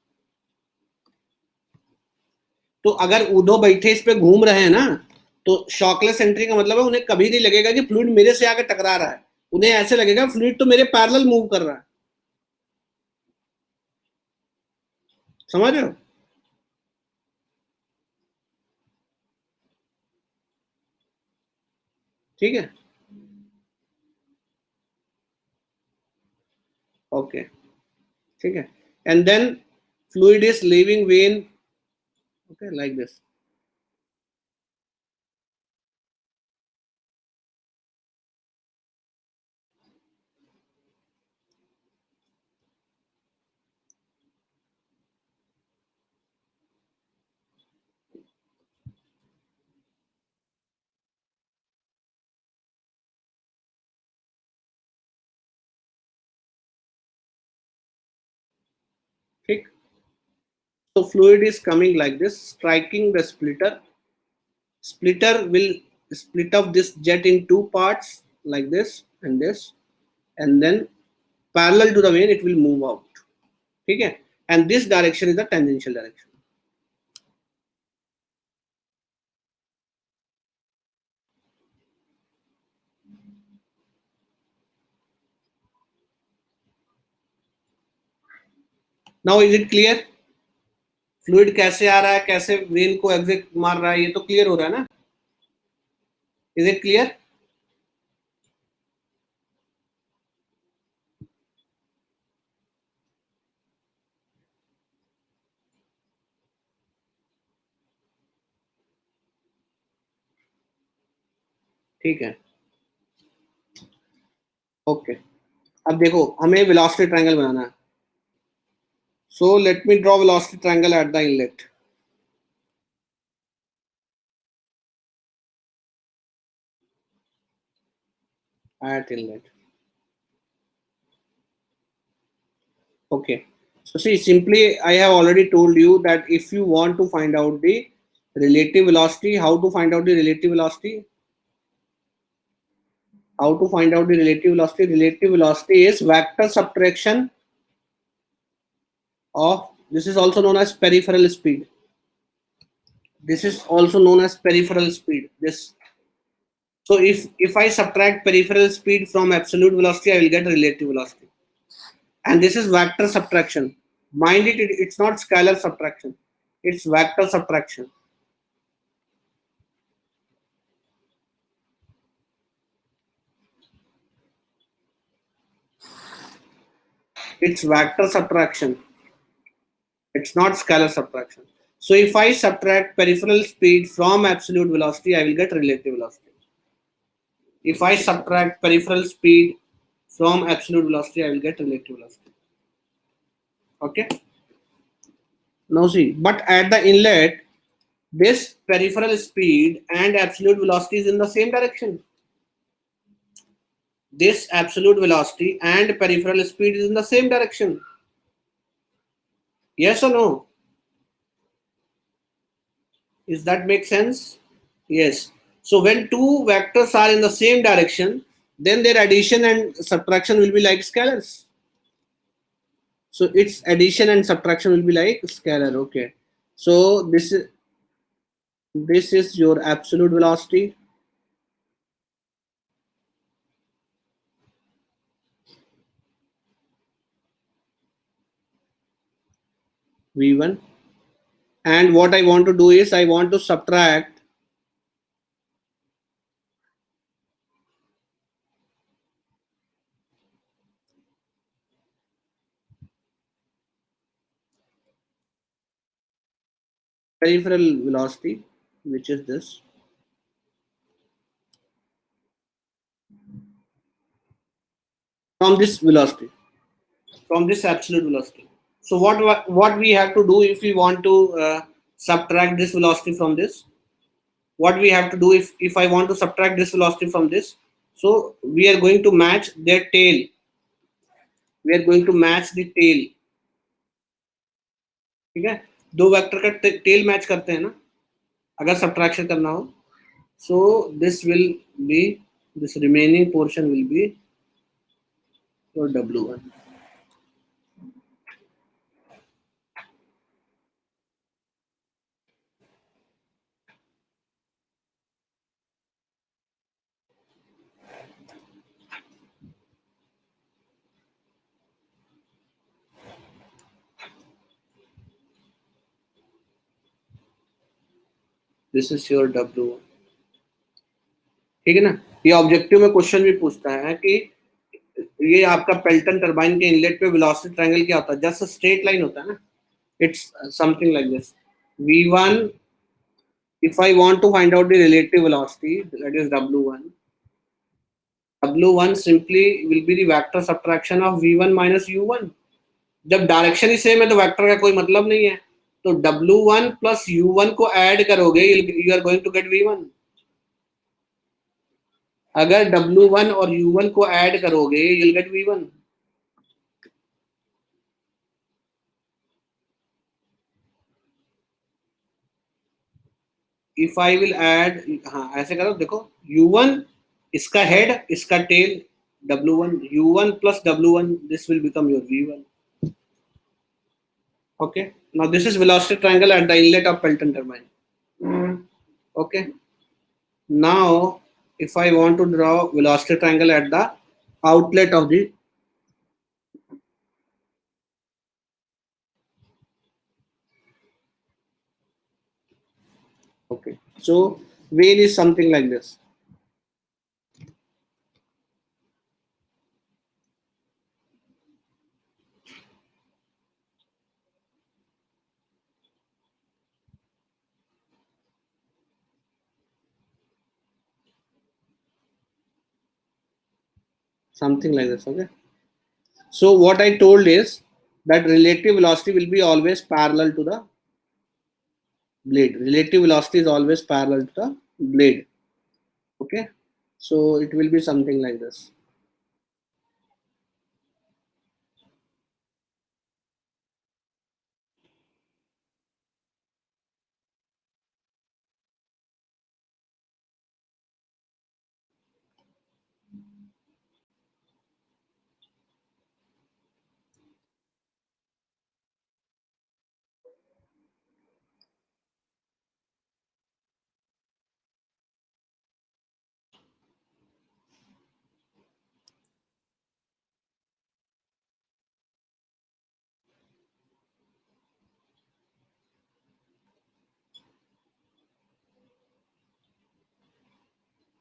तो अगर उदो बैठे इस पे घूम रहे हैं ना, तो शॉकलेस एंट्री का मतलब है उन्हें कभी नहीं लगेगा कि फ्लूइड मेरे से आकर टकरा रहा है. उन्हें ऐसे लगेगा फ्लूइड तो मेरे पैरेलल मूव कर रहा है. समझ रहे हो? ठीक है. ओके. ठीक है. And then fluid is leaving vane. Okay, like this. ठीक. So fluid is coming like this, striking the splitter. Splitter will split up this jet in two parts like this, and then parallel to the vein it will move out. Okay, and this direction is the tangential direction. Now is it clear? Fluid कैसे आ रहा है, कैसे when को exit मार रहा है, ये तो क्लियर हो रहा है ना. Is it clear? ठीक है. ओके. अब देखो हमें वेलोसिटी ट्रायंगल बनाना है. So let me draw velocity triangle at the inlet. At inlet. Okay. So see, simply I have already told you that if you want to find out the relative velocity, how to find out the relative velocity? How to find out the relative velocity? Relative velocity is vector subtraction of, this is also known as peripheral speed. This is also known as peripheral speed. This. So if I subtract peripheral speed from absolute velocity, I will get relative velocity. And this is vector subtraction. Mind it, it's not scalar subtraction. It's vector subtraction. It's vector subtraction. It's not scalar subtraction. So if I subtract peripheral speed from absolute velocity, I will get relative velocity. If I subtract peripheral speed from absolute velocity, I will get relative velocity. Okay. Now see, but at the inlet, this peripheral speed and absolute velocity is in the same direction. This absolute velocity and peripheral speed is in the same direction. Yes or no? Is that make sense? Yes. So when two vectors are in the same direction, then their addition and subtraction will be like scalars. So its addition and subtraction will be like scalar. Okay. So this is your absolute velocity. V1. And what I want to do is I want to subtract peripheral velocity, which is this, from this velocity, from this absolute velocity. So what we have to do if we want to subtract this velocity from this? What we have to do if I want to subtract this velocity from this? So we are going to match their tail. We are going to match the tail. ठीक है, दो vector का tell match करते हैं ना अगर subtraction करना हो. So this will be, this remaining portion will be your W1. This is your W1. ठीक है ना. ये ऑब्जेक्टिव में क्वेश्चन भी पूछता है कि ये आपका पेल्टन टरबाइन के इनलेट पे वेलोसिटी ट्रायंगल क्या होता है? जस्ट स्ट्रेट लाइन होता है ना. It's something like this. V1, if I want to find out the relative velocity, that is W1. W1 simply will be the vector subtraction of V1 minus U1. जब direction ही same है तो vector का कोई मतलब नहीं है. तो W1 plus U1 को ऐड करोगे, you are going to get V1. अगर W1 और U1 को ऐड करोगे, you'll get V1. If I will add, हाँ ऐसे करो, देखो U1 इसका हेड, इसका tell, W1, U1 plus W1, this will become your V1. Okay. Now this is velocity triangle at the inlet of Pelton turbine. Okay. Now if I want to draw velocity triangle at the outlet of the okay, so vane is something like this. Something like this. Okay. So what I told is that relative velocity will be always parallel to the blade. Relative velocity is always parallel to the blade. Okay. So it will be something like this.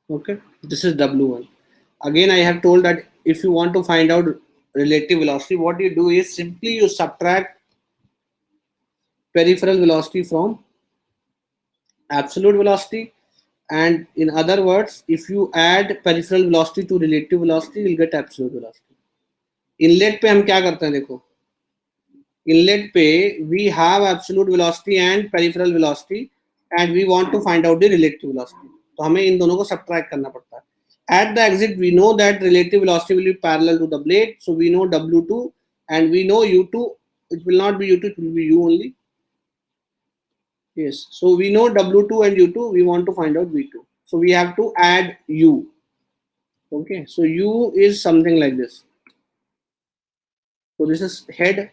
Okay, this is W1. Again, I have told that if you want to find out relative velocity, what you do is simply you subtract peripheral velocity from absolute velocity, and in other words, if you add peripheral velocity to relative velocity, you'll get absolute velocity. Inlet पे हम क्या करते हैं, देखो inlet पे we have absolute velocity and peripheral velocity and we want to find out the relative velocity. तो हमें इन दोनों को सब्ट्रैक्ट करना पड़ता है. At the exit, we know that relative velocity will be parallel to the blade, so we know W2 and we know U2. It will not be U2, it will be U only. Yes. So we know W2 and U2. We want to find out V2. So we have to add U. Okay. So U is something like this. So this is head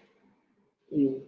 U.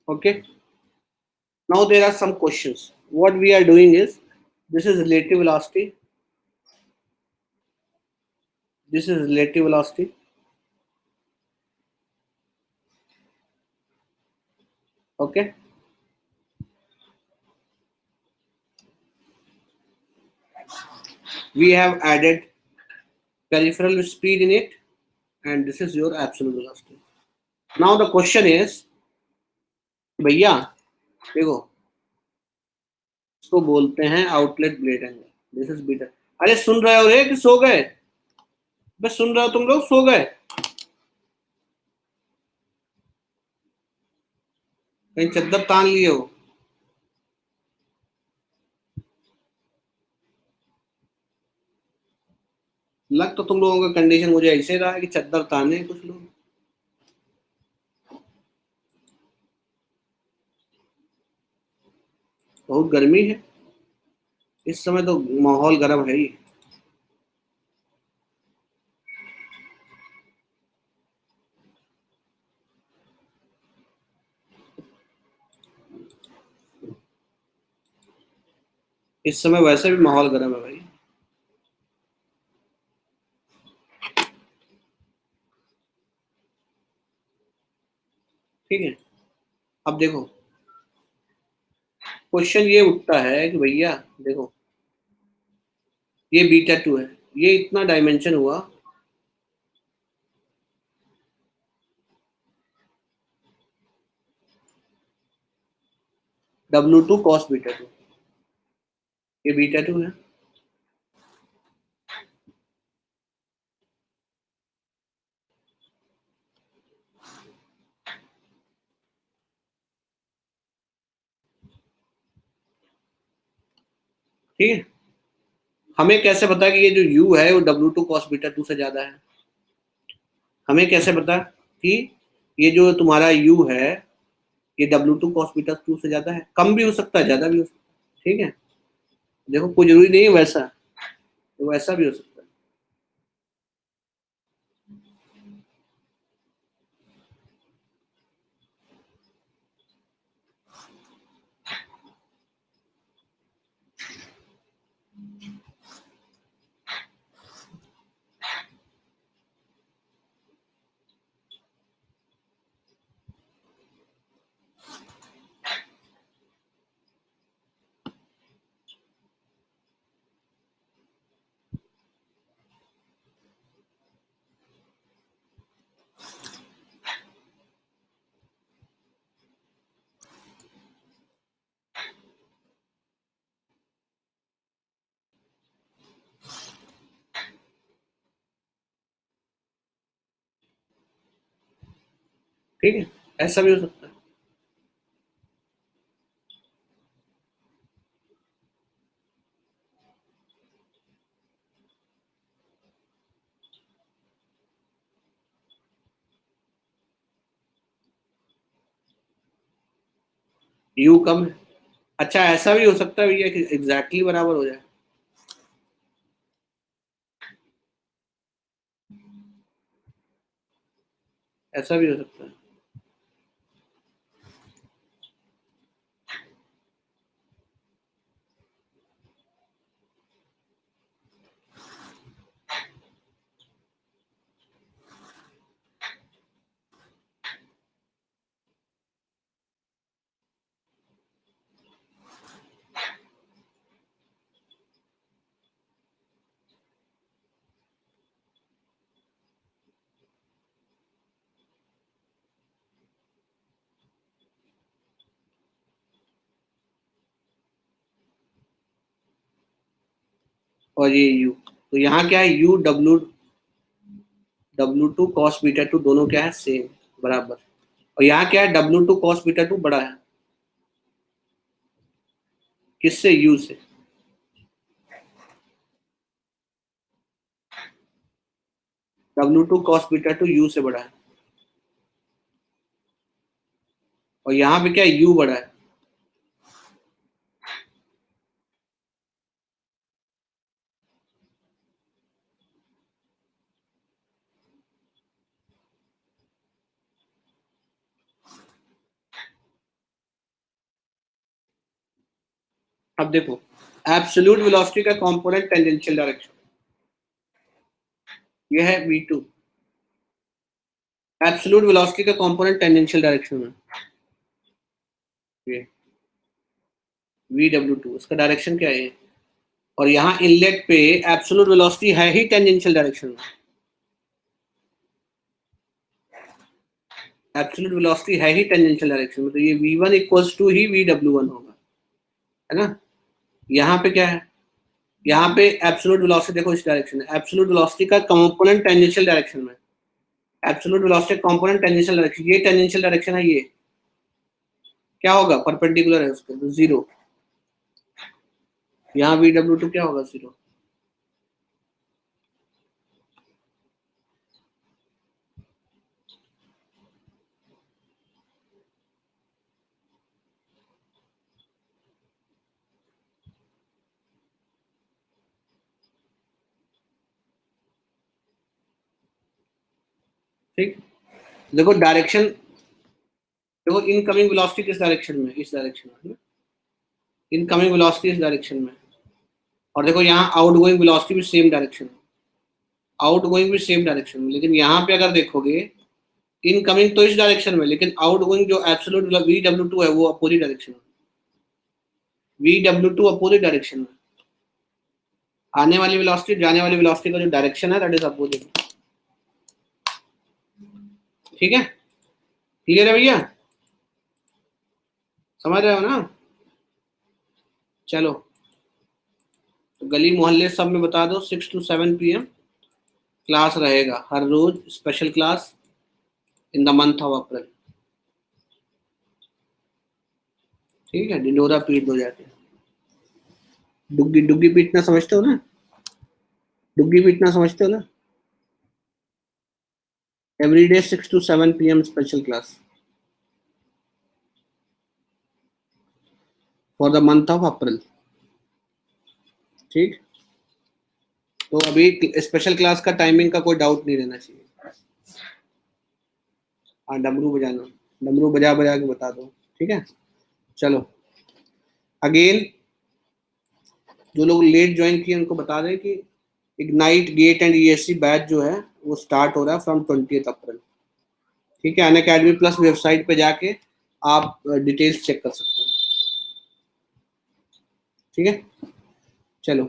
Okay. Now there are some questions. What we are doing is, this is relative velocity. This is relative velocity. Okay. We have added peripheral speed in it, and this is your absolute velocity. Now the question is, भैया देखो, इसको बोलते हैं outlet blade angle. This is beta. अरे सुन रहे हो रे कि सो गए? बस सुन रहे हो तुम लोग, सो गए? कहीं चद्दर तान लिए हो? लग तो तुम लोगों का कंडीशन मुझे ऐसे रहा है कि चद्दर ताने हैं कुछ लोग. बहुत गर्मी है इस समय, तो माहौल गर्म है ही. इस समय वैसे भी माहौल गर्म है भाई. ठीक है. अब देखो, क्वेश्चन ये उठता है कि भैया देखो, ये बीटा टू है, ये इतना डायमेंशन हुआ, W2 कॉस बीटा टू. ये बीटा टू है. ठीक है. हमें कैसे पता कि ये जो U है वो W2 कॉस बीटा टू से ज्यादा है? हमें कैसे पता कि ये जो तुम्हारा U है ये W2 कॉस बीटा टू से ज्यादा है? कम भी हो सकता है, ज्यादा भी हो सकता है. ठीक है. देखो कोई जरूरी नहीं है वैसा, तो वैसा भी हो सकता है. ठीक है. ऐसा भी हो सकता है. U कम है. अच्छा ऐसा भी हो सकता है भैया कि एग्जैक्टली बराबर हो जाए. ऐसा भी हो सकता है. और ये U, तो यहाँ क्या है W2 cos बीटा 2 दोनों क्या है सेम बराबर, और यहाँ क्या है W2 cos बीटा 2 बड़ा है किससे U से, W2 cos बीटा 2 U से बड़ा है, और यहाँ पे क्या है U बड़ा है, अब देखो एब्सोल्यूट वेलोसिटी का कंपोनेंट टेंजेंशियल डायरेक्शन, ये है V2, एब्सोल्यूट वेलोसिटी का कंपोनेंट टेंजेंशियल डायरेक्शन में ये VW2, इसका डायरेक्शन क्या है, और यहाँ इनलेट पे एब्सोल्यूट वेलोसिटी है ही टेंजेंशियल डायरेक्शन में, एब्सोल्यूट वेलोसिटी है ही टेंजेंशियल डायरेक्शन में, तो ये V1 equals to he VW1 होगा, है ना। यहाँ पे क्या है, यहाँ पे एब्सोल्यूट वेलोसिटी देखो इस डायरेक्शन में, एब्सोल्यूट वेलोसिटी का कंपोनेंट टेंजेंशियल डायरेक्शन में, absolute velocity component tangential direction, ये टेंजेंशियल डायरेक्शन है, ये क्या होगा परपेंडिकुलर है उसके, तो 0, यहाँ VW2 क्या होगा 0, ठीक। देखो डायरेक्शन, देखो इनकमिंग वेलोसिटी किस डायरेक्शन में, इस डायरेक्शन में, इनकमिंग वेलोसिटी इस डायरेक्शन में, और देखो यहाँ आउटगोइंग वेलोसिटी भी सेम डायरेक्शन में, आउटगोइंग भी सेम डायरेक्शन में, लेकिन यहाँ पे अगर देखोगे इनकमिंग तो इस डायरेक्शन में, लेकिन आउटगोइंग जो एब्सोल्यूट VW2 है वो अपोजिट डायरेक्शन में, VW2 अपोजिट डायरेक्शन में, आने वाली वेलोसिटी जाने वाली वेलोसिटी का जो डायरेक्शन है दैट इज अपोजिट, ठीक है, क्लियर है भैया, समझ रहे हो ना। चलो तो गली मोहल्ले सब में बता दो 6 to 7 PM क्लास रहेगा हर रोज, special class in the month of April, ठीक है। डिंडोरा पीट दो जाके, डुग्गी डुग्गी पीटना समझते हो ना, डुग्गी पीटना समझते हो ना, every day 6 to 7 PM special class for the month of April, ठीक। तो अभी स्पेशल क्लास का टाइमिंग का कोई डाउट नहीं रहना चाहिए, हाँ डमरू बजाना, डमरू बजा बजा के बता दो, ठीक है। चलो अगेन जो लोग लेट ज्वाइन किए उनको बता दें कि ignite gate and ESC batch जो है वो स्टार्ट हो रहा है फ्रॉम 20 अप्रैल, ठीक है। अनअकैडमी प्लस वेबसाइट पे जाके आप डिटेल्स चेक कर सकते हैं, ठीक है। चलो